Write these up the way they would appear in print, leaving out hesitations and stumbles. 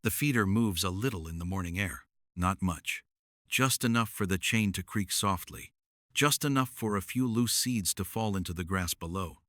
The feeder moves a little in the morning air, not much. Just enough for the chain to creak softly. Just enough for a few loose seeds to fall into the grass below.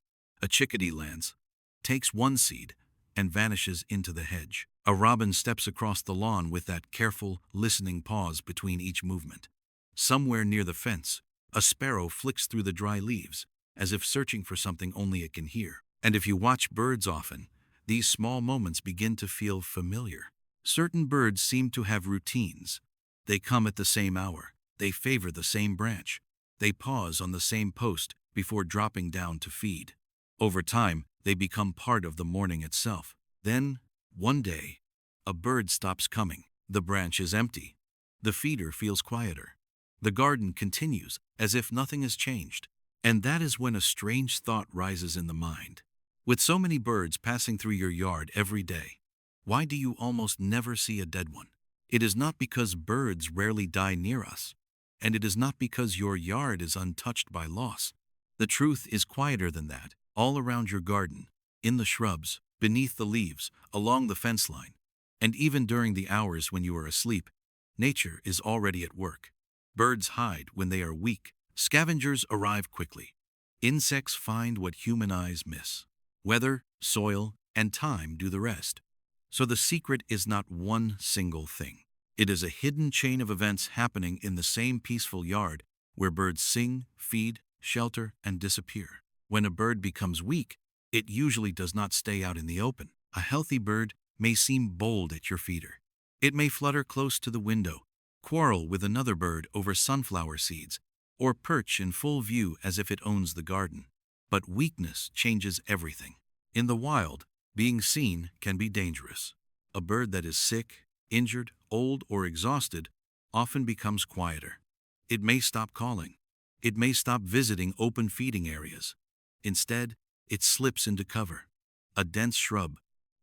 A chickadee lands, takes one seed, and vanishes into the hedge. A robin steps across the lawn with that careful, listening pause between each movement. Somewhere near the fence, a sparrow flicks through the dry leaves, as if searching for something only it can hear. And if you watch birds often, these small moments begin to feel familiar. Certain birds seem to have routines. They come at the same hour. They favor the same branch. They pause on the same post before dropping down to feed. Over time, they become part of the morning itself. Then, one day, a bird stops coming. The branch is empty. The feeder feels quieter. The garden continues as if nothing has changed. And that is when a strange thought rises in the mind. With so many birds passing through your yard every day, why do you almost never see a dead one? It is not because birds rarely die near us, and it is not because your yard is untouched by loss. The truth is quieter than that. All around your garden, in the shrubs, beneath the leaves, along the fence line, and even during the hours when you are asleep, nature is already at work. Birds hide when they are weak. Scavengers arrive quickly. Insects find what human eyes miss. Weather, soil, and time do the rest. So the secret is not one single thing. It is a hidden chain of events happening in the same peaceful yard where birds sing, feed, shelter, and disappear. When a bird becomes weak, it usually does not stay out in the open. A healthy bird may seem bold at your feeder. It may flutter close to the window, quarrel with another bird over sunflower seeds, or perch in full view as if it owns the garden. But weakness changes everything. In the wild, being seen can be dangerous. A bird that is sick, injured, old, or exhausted often becomes quieter. It may stop calling. It may stop visiting open feeding areas. Instead, it slips into cover. A dense shrub,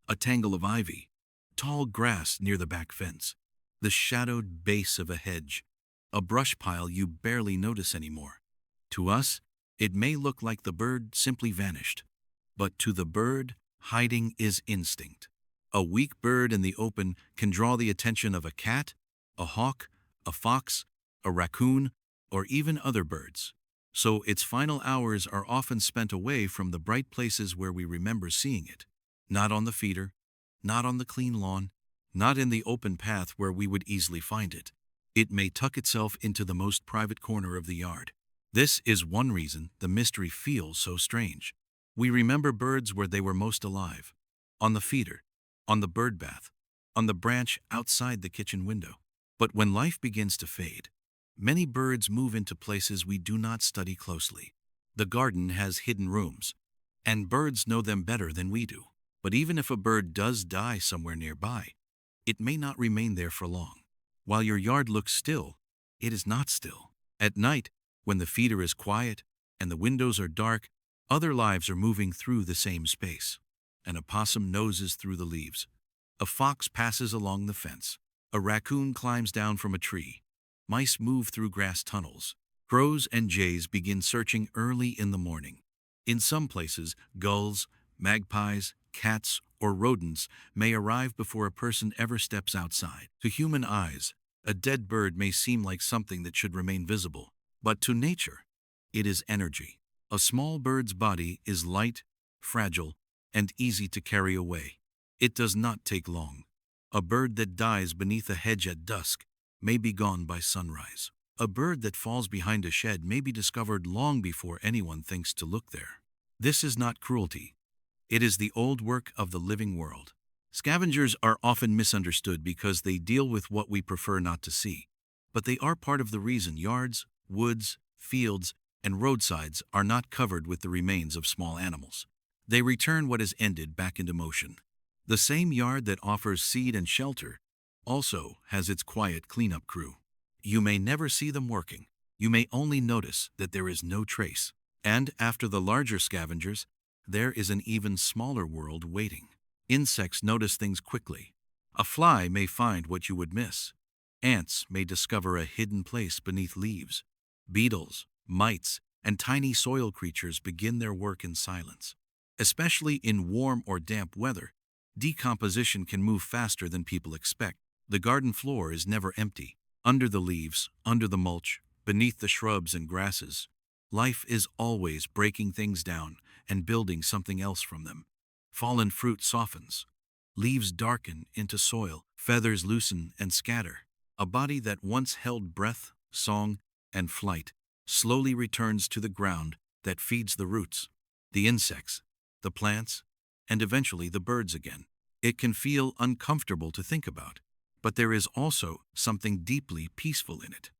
a tangle of ivy, tall grass near the back fence, the shadowed base of a hedge, a brush pile you barely notice anymore. To us, it may look like the bird simply vanished. But to the bird, hiding is instinct. A weak bird in the open can draw the attention of a cat, a hawk, a fox, a raccoon, or even other birds. So its final hours are often spent away from the bright places where we remember seeing it. Not on the feeder, not on the clean lawn, not in the open path where we would easily find it. It may tuck itself into the most private corner of the yard. This is one reason the mystery feels so strange. We remember birds where they were most alive. On the feeder, on the bird bath, on the branch outside the kitchen window. But when life begins to fade, many birds move into places we do not study closely. The garden has hidden rooms, and birds know them better than we do. But even if a bird does die somewhere nearby, it may not remain there for long. While your yard looks still, it is not still. At night, when the feeder is quiet and the windows are dark, other lives are moving through the same space. An opossum noses through the leaves. A fox passes along the fence. A raccoon climbs down from a tree. Mice move through grass tunnels. Crows and jays begin searching early in the morning. In some places, gulls, magpies, cats, or rodents may arrive before a person ever steps outside. To human eyes, a dead bird may seem like something that should remain visible. But to nature, it is energy. A small bird's body is light, fragile, and easy to carry away. It does not take long. A bird that dies beneath a hedge at dusk may be gone by sunrise. A bird that falls behind a shed may be discovered long before anyone thinks to look there. This is not cruelty. It is the old work of the living world. Scavengers are often misunderstood because they deal with what we prefer not to see. But they are part of the reason yards, woods, fields, and roadsides are not covered with the remains of small animals. They return what is ended back into motion. The same yard that offers seed and shelter also has its quiet cleanup crew. You may never see them working. You may only notice that there is no trace. And after the larger scavengers, there is an even smaller world waiting. Insects notice things quickly. A fly may find what you would miss. Ants may discover a hidden place beneath leaves. Beetles, mites, and tiny soil creatures begin their work in silence. Especially in warm or damp weather, Decomposition can move faster than people expect. The garden floor is never empty. Under the leaves, under the mulch, beneath the shrubs and grasses, life is always breaking things down and building something else from them. Fallen fruit softens. Leaves darken into soil, feathers loosen and scatter. A body that once held breath, song, and flight slowly returns to the ground that feeds the roots, the insects, the plants, and eventually the birds again. It can feel uncomfortable to think about, but there is also something deeply peaceful in it.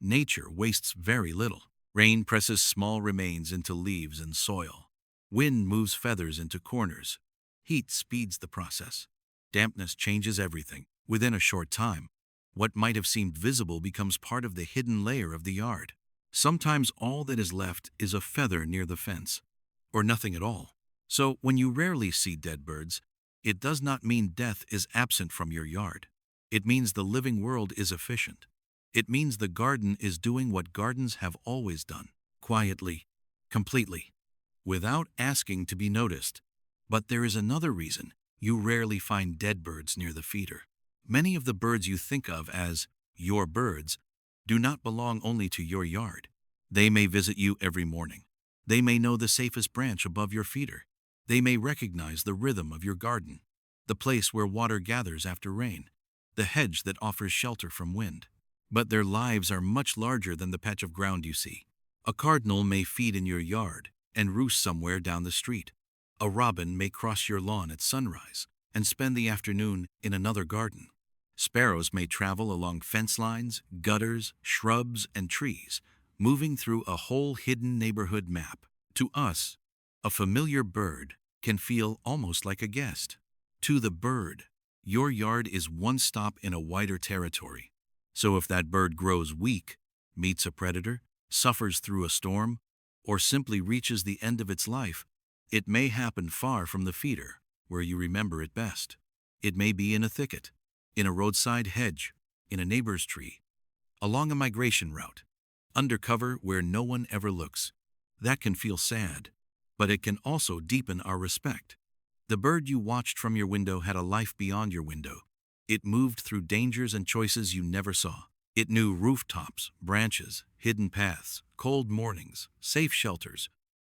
Nature wastes very little. Rain presses small remains into leaves and soil. Wind moves feathers into corners. Heat speeds the process. Dampness changes everything. Within a short time, what might have seemed visible becomes part of the hidden layer of the yard. Sometimes all that is left is a feather near the fence, or nothing at all. So when you rarely see dead birds, it does not mean death is absent from your yard. It means the living world is efficient. It means the garden is doing what gardens have always done, quietly, completely, without asking to be noticed. But there is another reason you rarely find dead birds near the feeder. Many of the birds you think of as your birds do not belong only to your yard. They may visit you every morning. They may know the safest branch above your feeder. They may recognize the rhythm of your garden, the place where water gathers after rain, the hedge that offers shelter from wind. But their lives are much larger than the patch of ground you see. A cardinal may feed in your yard and roost somewhere down the street. A robin may cross your lawn at sunrise and spend the afternoon in another garden. Sparrows may travel along fence lines, gutters, shrubs, and trees, moving through a whole hidden neighborhood map. To us, a familiar bird can feel almost like a guest. To the bird, your yard is one stop in a wider territory. So if that bird grows weak, meets a predator, suffers through a storm, or simply reaches the end of its life, it may happen far from the feeder, where you remember it best. It may be in a thicket, in a roadside hedge, in a neighbor's tree, along a migration route, under cover where no one ever looks. That can feel sad, but it can also deepen our respect. The bird you watched from your window had a life beyond your window. It moved through dangers and choices you never saw. It knew rooftops, branches, hidden paths, cold mornings, safe shelters,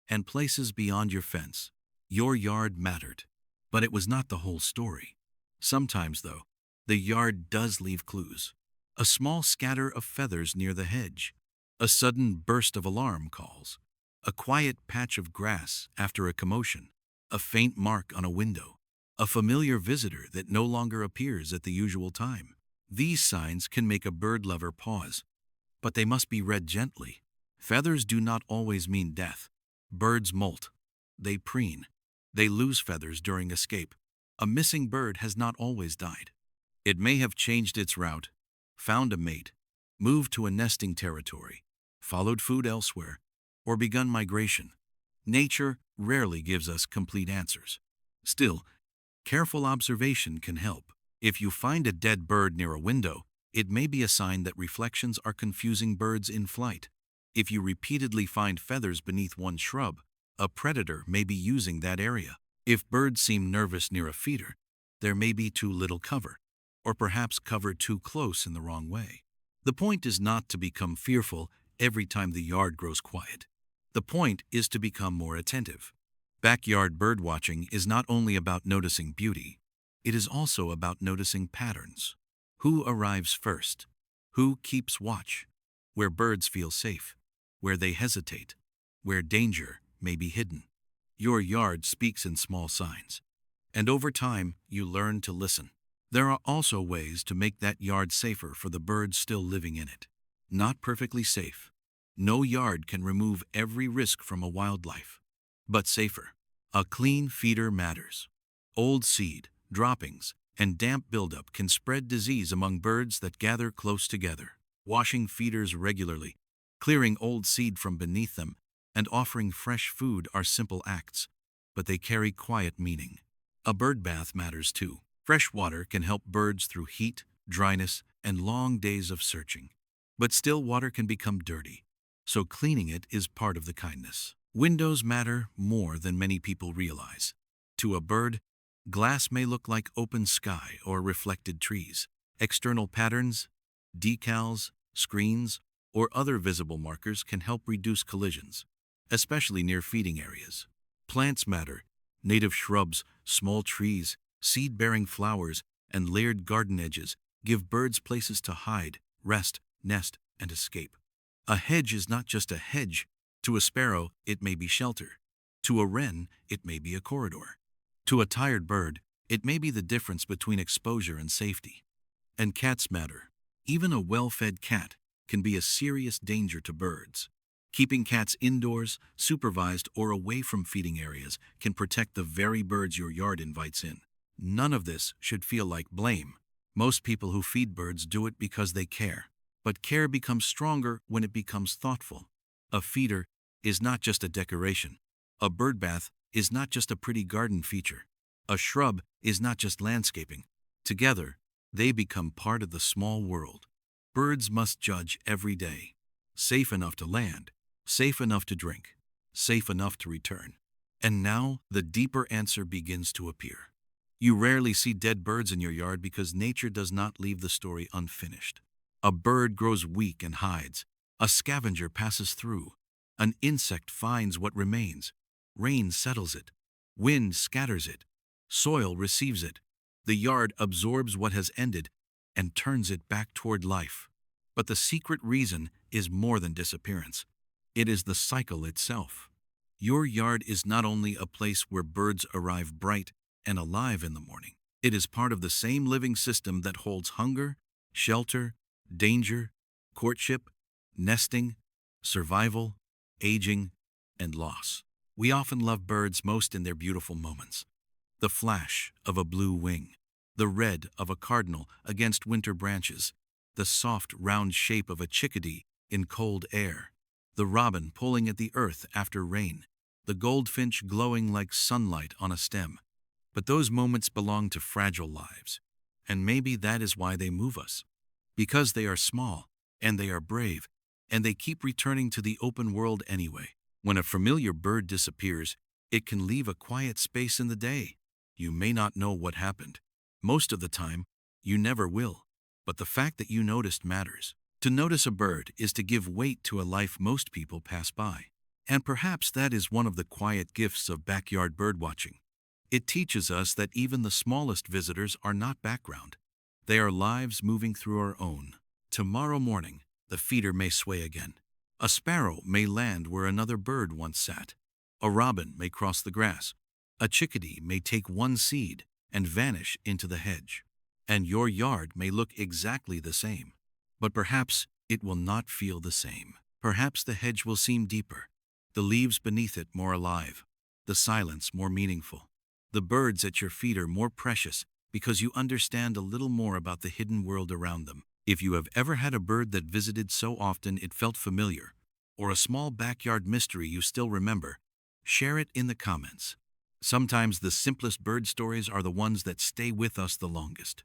and places beyond your fence. Your yard mattered, but it was not the whole story. Sometimes, though, the yard does leave clues. A small scatter of feathers near the hedge, a sudden burst of alarm calls, a quiet patch of grass after a commotion, a faint mark on a window, a familiar visitor that no longer appears at the usual time. These signs can make a bird lover pause, but they must be read gently. Feathers do not always mean death. Birds molt. They preen. They lose feathers during escape. A missing bird has not always died. It may have changed its route, found a mate, moved to a nesting territory, followed food elsewhere, or begun migration. Nature rarely gives us complete answers. Still, careful observation can help. If you find a dead bird near a window, it may be a sign that reflections are confusing birds in flight. If you repeatedly find feathers beneath one shrub, a predator may be using that area. If birds seem nervous near a feeder, there may be too little cover, or perhaps covered too close in the wrong way. The point is not to become fearful every time the yard grows quiet. The point is to become more attentive. Backyard birdwatching is not only about noticing beauty, it is also about noticing patterns. Who arrives first? Who keeps watch? Where birds feel safe? Where they hesitate? Where danger may be hidden? Your yard speaks in small signs, and over time you learn to listen. There are also ways to make that yard safer for the birds still living in it. Not perfectly safe. No yard can remove every risk from a wildlife, but safer. A clean feeder matters. Old seed, droppings, and damp buildup can spread disease among birds that gather close together. Washing feeders regularly, clearing old seed from beneath them, and offering fresh food are simple acts, but they carry quiet meaning. A bird bath matters too. Fresh water can help birds through heat, dryness, and long days of searching. But still water can become dirty, so cleaning it is part of the kindness. Windows matter more than many people realize. To a bird, Glass may look like open sky or reflected trees. External patterns, decals, screens, or other visible markers can help reduce collisions, especially near feeding areas. Plants matter. Native shrubs, small trees, seed-bearing flowers, and layered garden edges give birds places to hide, rest, nest, and escape. A hedge is not just a hedge. To a sparrow, it may be shelter. To a wren, it may be a corridor. To a tired bird, it may be the difference between exposure and safety. And cats matter. Even a well-fed cat can be a serious danger to birds. Keeping cats indoors, supervised, or away from feeding areas can protect the very birds your yard invites in. None of this should feel like blame. Most people who feed birds do it because they care. But care becomes stronger when it becomes thoughtful. A feeder is not just a decoration. A bird bath is not just a pretty garden feature. A shrub is not just landscaping. Together, they become part of the small world. Birds must judge every day. Safe enough to land, safe enough to drink, safe enough to return. And now, the deeper answer begins to appear. You rarely see dead birds in your yard because nature does not leave the story unfinished. A bird grows weak and hides. A scavenger passes through. An insect finds what remains. Rain settles it. Wind scatters it. Soil receives it. The yard absorbs what has ended and turns it back toward life. But the secret reason is more than disappearance. It is the cycle itself. Your yard is not only a place where birds arrive bright and alive in the morning. It is part of the same living system that holds hunger, shelter, danger, courtship, nesting, survival, aging, and loss. We often love birds most in their beautiful moments. The flash of a blue wing, the red of a cardinal against winter branches, the soft, round shape of a chickadee in cold air, the robin pulling at the earth after rain, the goldfinch glowing like sunlight on a stem. But those moments belong to fragile lives, and maybe that is why they move us. Because they are small, and they are brave, and they keep returning to the open world anyway. When a familiar bird disappears, it can leave a quiet space in the day. You may not know what happened. Most of the time, you never will. But the fact that you noticed matters. To notice a bird is to give weight to a life most people pass by. And perhaps that is one of the quiet gifts of backyard birdwatching. It teaches us that even the smallest visitors are not background. They are lives moving through our own. Tomorrow morning, the feeder may sway again. A sparrow may land where another bird once sat. A robin may cross the grass. A chickadee may take one seed and vanish into the hedge. And your yard may look exactly the same. But perhaps it will not feel the same. Perhaps the hedge will seem deeper, the leaves beneath it more alive, the silence more meaningful, the birds at your feeder more precious because you understand a little more about the hidden world around them. If you have ever had a bird that visited so often it felt familiar, or a small backyard mystery you still remember, share it in the comments. Sometimes the simplest bird stories are the ones that stay with us the longest.